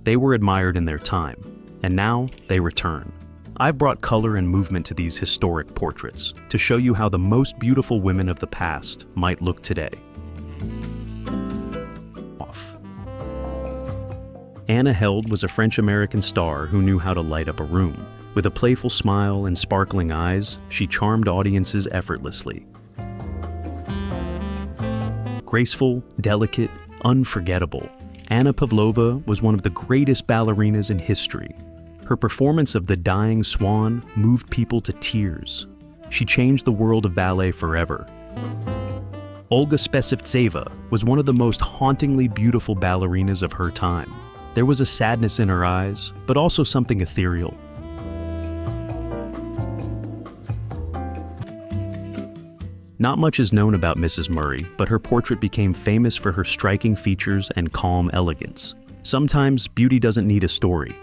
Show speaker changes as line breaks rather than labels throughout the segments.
They were admired in their time, and now they return. I've brought color and movement to these historic portraits to show you how the most beautiful women of the past might look today. Anna Held was a French-American star who knew how to light up a room. With a playful smile and sparkling eyes, she charmed audiences effortlessly. Graceful, delicate, unforgettable, Anna Pavlova was one of the greatest ballerinas in history. Her performance of The Dying Swan moved people to tears. She changed the world of ballet forever. Olga Spesivtseva was one of the most hauntingly beautiful ballerinas of her time. There was a sadness in her eyes, but also something ethereal. Not much is known about Mrs. Murray, but her portrait became famous for her striking features and calm elegance. Sometimes beauty doesn't need a story.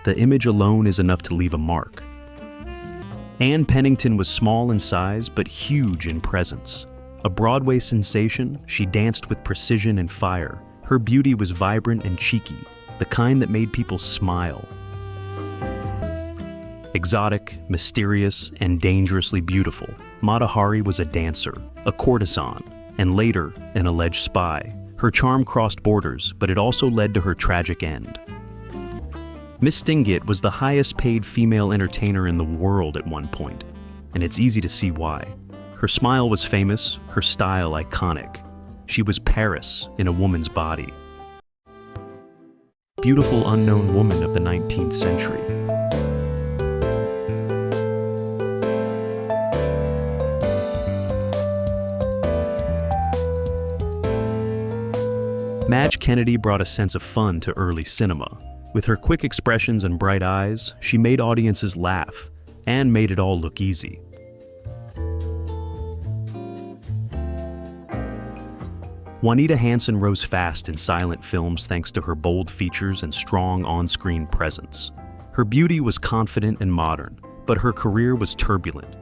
The image alone is enough to leave a mark. Anne Pennington was small in size, but huge in presence. A Broadway sensation, she danced with precision and fire. Her beauty was vibrant and cheeky, the kind that made people smile. Exotic, mysterious, and dangerously beautiful, Mata Hari was a dancer, a courtesan, and later, an alleged spy. Her charm crossed borders, but it also led to her tragic end. Mistinguett was the highest-paid female entertainer in the world at one point, and it's easy to see why. Her smile was famous, her style iconic. She was Paris in a woman's body. Beautiful unknown woman of the 19th century. Madge Kennedy brought a sense of fun to early cinema. With her quick expressions and bright eyes, she made audiences laugh and made it all look easy. Juanita Hanson rose fast in silent films thanks to her bold features and strong on-screen presence. Her beauty was confident and modern, but her career was turbulent.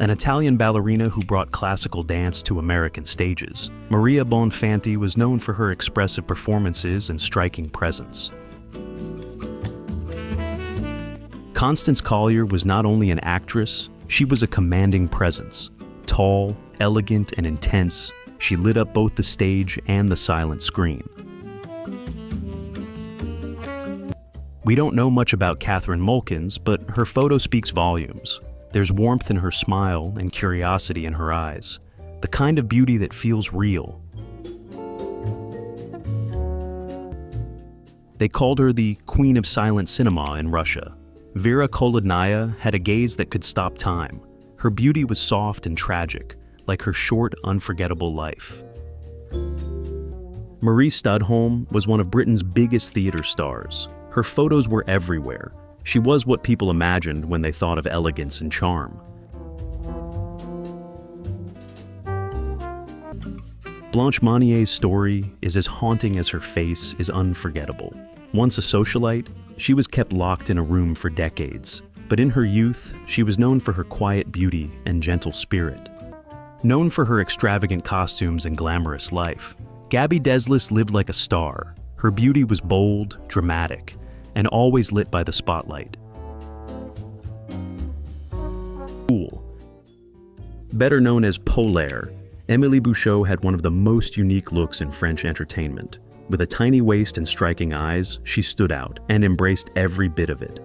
An Italian ballerina who brought classical dance to American stages, Maria Bonfanti was known for her expressive performances and striking presence. Constance Collier was not only an actress, she was a commanding presence. Tall, elegant, and intense, she lit up both the stage and the silent screen. We don't know much about Catherine Mulkins, but her photo speaks volumes. There's warmth in her smile and curiosity in her eyes, the kind of beauty that feels real. They called her the Queen of Silent Cinema in Russia. Vera Kolodnaya had a gaze that could stop time. Her beauty was soft and tragic, like her short, unforgettable life. Marie Studholm was one of Britain's biggest theater stars. Her photos were everywhere. She was what people imagined when they thought of elegance and charm. Blanche Monier's story is as haunting as her face is unforgettable. Once a socialite, she was kept locked in a room for decades. But in her youth, she was known for her quiet beauty and gentle spirit. Known for her extravagant costumes and glamorous life, Gabby Deslys lived like a star. Her beauty was bold, dramatic, and always lit by the spotlight. Better known as Polaire, Émilie Bouchot had one of the most unique looks in French entertainment. With a tiny waist and striking eyes, she stood out and embraced every bit of it.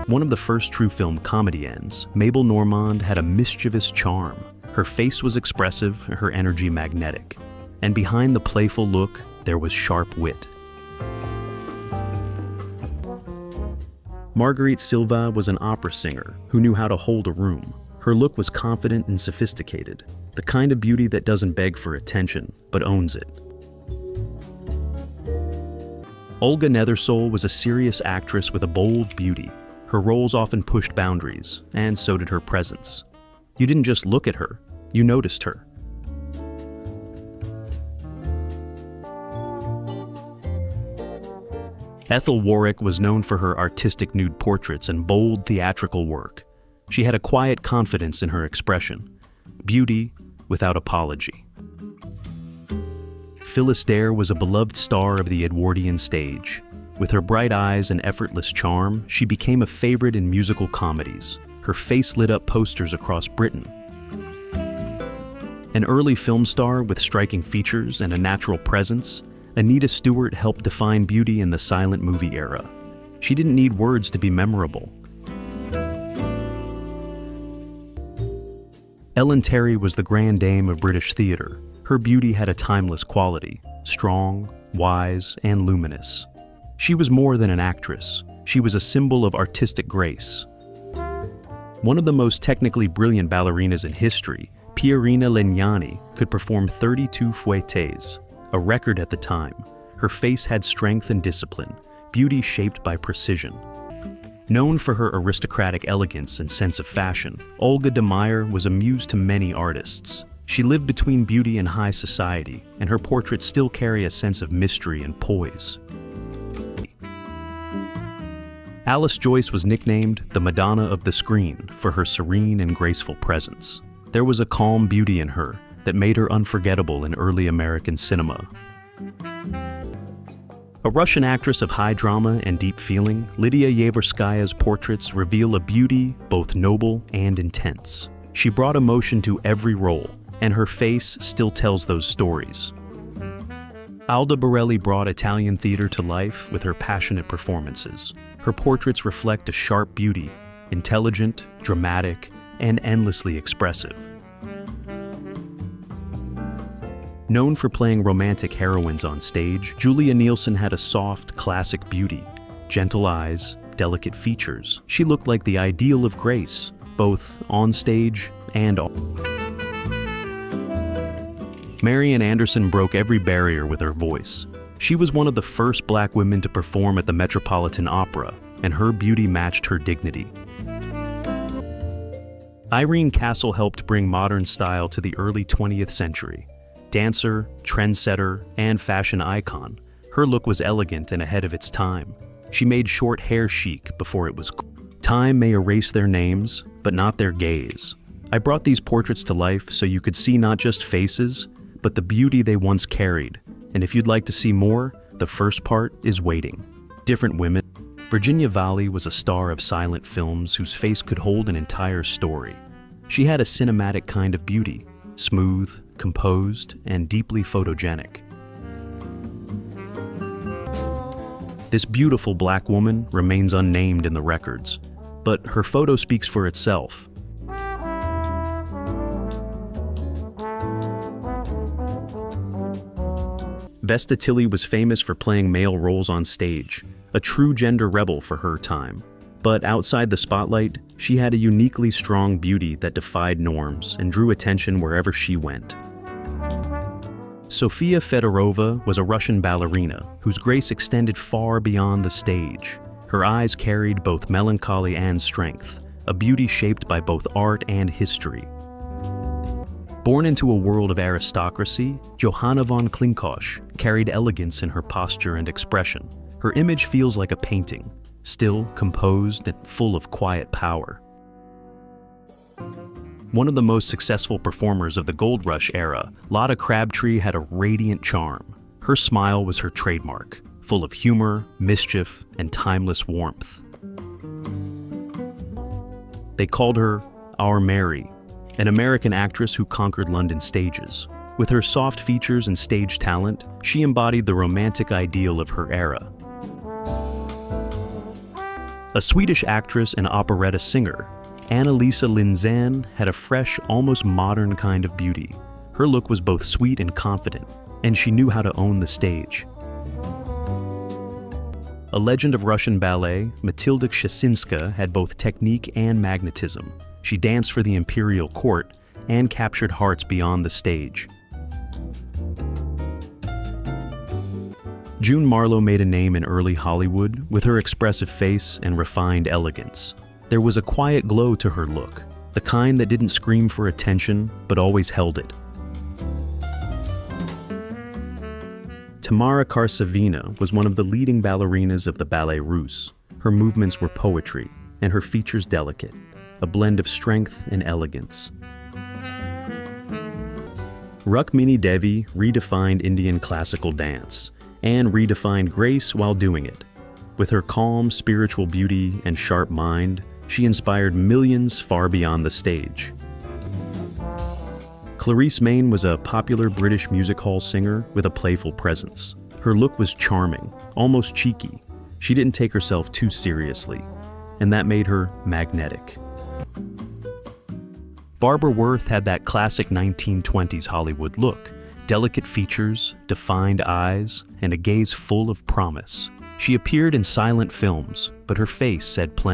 One of the first true film comediennes, Mabel Normand had a mischievous charm. Her face was expressive, her energy magnetic. And behind the playful look, there was sharp wit. Marguerite Silva was an opera singer who knew how to hold a room. Her look was confident and sophisticated, the kind of beauty that doesn't beg for attention, but owns it. Olga Nethersole was a serious actress with a bold beauty. Her roles often pushed boundaries, and so did her presence. You didn't just look at her, you noticed her. Ethel Warwick was known for her artistic nude portraits and bold theatrical work. She had a quiet confidence in her expression, beauty without apology. Phyllis Dare was a beloved star of the Edwardian stage. With her bright eyes and effortless charm, she became a favorite in musical comedies. Her face lit up posters across Britain. An early film star with striking features and a natural presence, Anita Stewart helped define beauty in the silent movie era. She didn't need words to be memorable. Ellen Terry was the grand dame of British theatre. Her beauty had a timeless quality, strong, wise, and luminous. She was more than an actress. She was a symbol of artistic grace. One of the most technically brilliant ballerinas in history, Pierina Legnani, could perform 32 fouettes, a record at the time. Her face had strength and discipline, beauty shaped by precision. Known for her aristocratic elegance and sense of fashion, Olga de Meyer was a muse to many artists. She lived between beauty and high society, and her portraits still carry a sense of mystery and poise. Alice Joyce was nicknamed the Madonna of the screen for her serene and graceful presence. There was a calm beauty in her that made her unforgettable in early American cinema. A Russian actress of high drama and deep feeling, Lydia Yeverskaya's portraits reveal a beauty both noble and intense. She brought emotion to every role, and her face still tells those stories. Alda Borelli brought Italian theater to life with her passionate performances. Her portraits reflect a sharp beauty, intelligent, dramatic, and endlessly expressive. Known for playing romantic heroines on stage, Julia Nielsen had a soft, classic beauty, gentle eyes, delicate features. She looked like the ideal of grace, both on stage and off. Marian Anderson broke every barrier with her voice. She was one of the first Black women to perform at the Metropolitan Opera, and her beauty matched her dignity. Irene Castle helped bring modern style to the early 20th century. Dancer, trendsetter, and fashion icon, her look was elegant and ahead of its time. She made short hair chic before it was cool. Time may erase their names, but not their gaze. I brought these portraits to life so you could see not just faces, but the beauty they once carried. And if you'd like to see more, the first part is waiting. Different women. Virginia Valli was a star of silent films whose face could hold an entire story. She had a cinematic kind of beauty, smooth, composed, and deeply photogenic. This beautiful Black woman remains unnamed in the records, but her photo speaks for itself. Vesta Tilley was famous for playing male roles on stage, a true gender rebel for her time. But outside the spotlight, she had a uniquely strong beauty that defied norms and drew attention wherever she went. Sofia Fedorova was a Russian ballerina whose grace extended far beyond the stage. Her eyes carried both melancholy and strength, a beauty shaped by both art and history. Born into a world of aristocracy, Johanna von Klinkosch carried elegance in her posture and expression. Her image feels like a painting, still, composed, and full of quiet power. One of the most successful performers of the Gold Rush era, Lotta Crabtree had a radiant charm. Her smile was her trademark, full of humor, mischief, and timeless warmth. They called her Our Mary, an American actress who conquered London stages. With her soft features and stage talent, she embodied the romantic ideal of her era. A Swedish actress and operetta singer, Anna-Lisa Lindzén had a fresh, almost modern kind of beauty. Her look was both sweet and confident, and she knew how to own the stage. A legend of Russian ballet, Matilda Kshestinska had both technique and magnetism. She danced for the imperial court and captured hearts beyond the stage. June Marlowe made a name in early Hollywood with her expressive face and refined elegance. There was a quiet glow to her look, the kind that didn't scream for attention but always held it. Tamara Karsavina was one of the leading ballerinas of the Ballet Russe. Her movements were poetry, and her features delicate, a blend of strength and elegance. Rukmini Devi redefined Indian classical dance and redefined grace while doing it. With her calm, spiritual beauty and sharp mind, she inspired millions far beyond the stage. Clarice Main was a popular British music hall singer with a playful presence. Her look was charming, almost cheeky. She didn't take herself too seriously, and that made her magnetic. Barbara Worth had that classic 1920s Hollywood look, delicate features, defined eyes, and a gaze full of promise. She appeared in silent films, but her face said plenty.